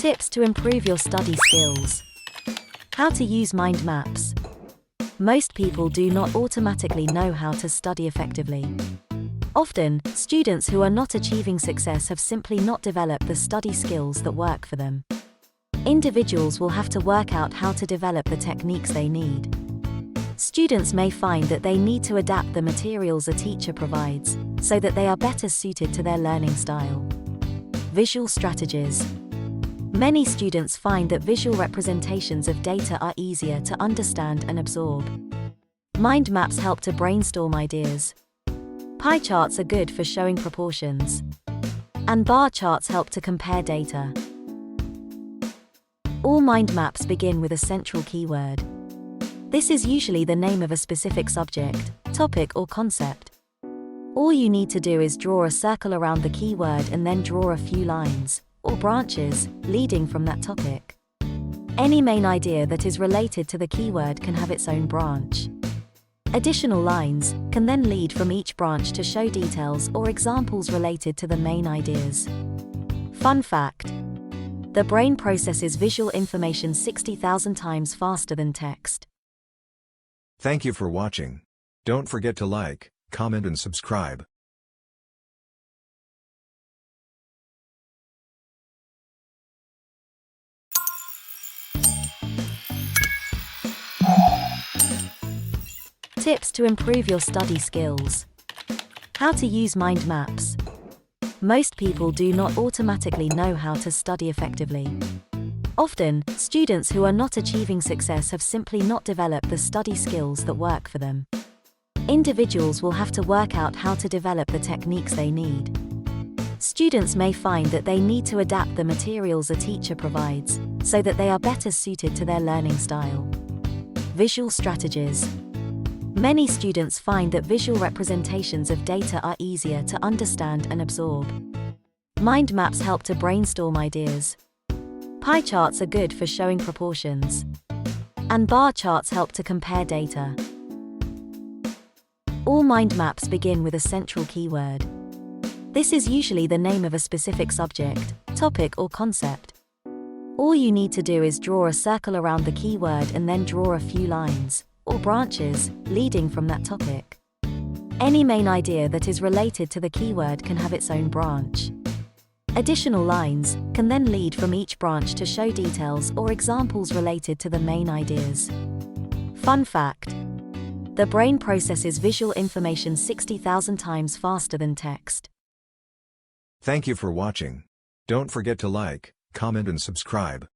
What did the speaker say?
Tips to improve your study skills. How to use mind maps. Most people do not automatically know how to study effectively. Often, students who are not achieving success have simply not developed the study skills that work for them. Individuals will have to work out how to develop the techniques they need. Students may find that they need to adapt the materials a teacher provides, so that they are better suited to their learning style. Visual strategies. Many students find that visual representations of data are easier to understand and absorb. Mind maps help to brainstorm ideas. Pie charts are good for showing proportions. And bar charts help to compare data. All mind maps begin with a central keyword. This is usually the name of a specific subject, topic, or concept. All you need to do is draw a circle around the keyword and then draw a few lines, or branches, leading from that topic. Any main idea that is related to the keyword can have its own branch. Additional lines can then lead from each branch to show details or examples related to the main ideas. Fun fact: the brain processes visual information 60,000 times faster than text. Thank you for watching. Don't forget to like, comment and subscribe. Tips to improve your study skills. How to use mind maps. Most people do not automatically know how to study effectively. Often, students who are not achieving success have simply not developed the study skills that work for them. Individuals will have to work out how to develop the techniques they need. Students may find that they need to adapt the materials a teacher provides, so that they are better suited to their learning style. Visual strategies. Many students find that visual representations of data are easier to understand and absorb. Mind maps help to brainstorm ideas. Pie charts are good for showing proportions. And bar charts help to compare data. All mind maps begin with a central keyword. This is usually the name of a specific subject, topic, or concept. All you need to do is draw a circle around the keyword and then draw a few lines, or branches, leading from that topic. Any main idea that is related to the keyword can have its own branch. Additional lines can then lead from each branch to show details or examples related to the main ideas. Fun fact: the brain processes visual information 60,000 times faster than text. Thank you for watching. Don't forget to like, comment and subscribe.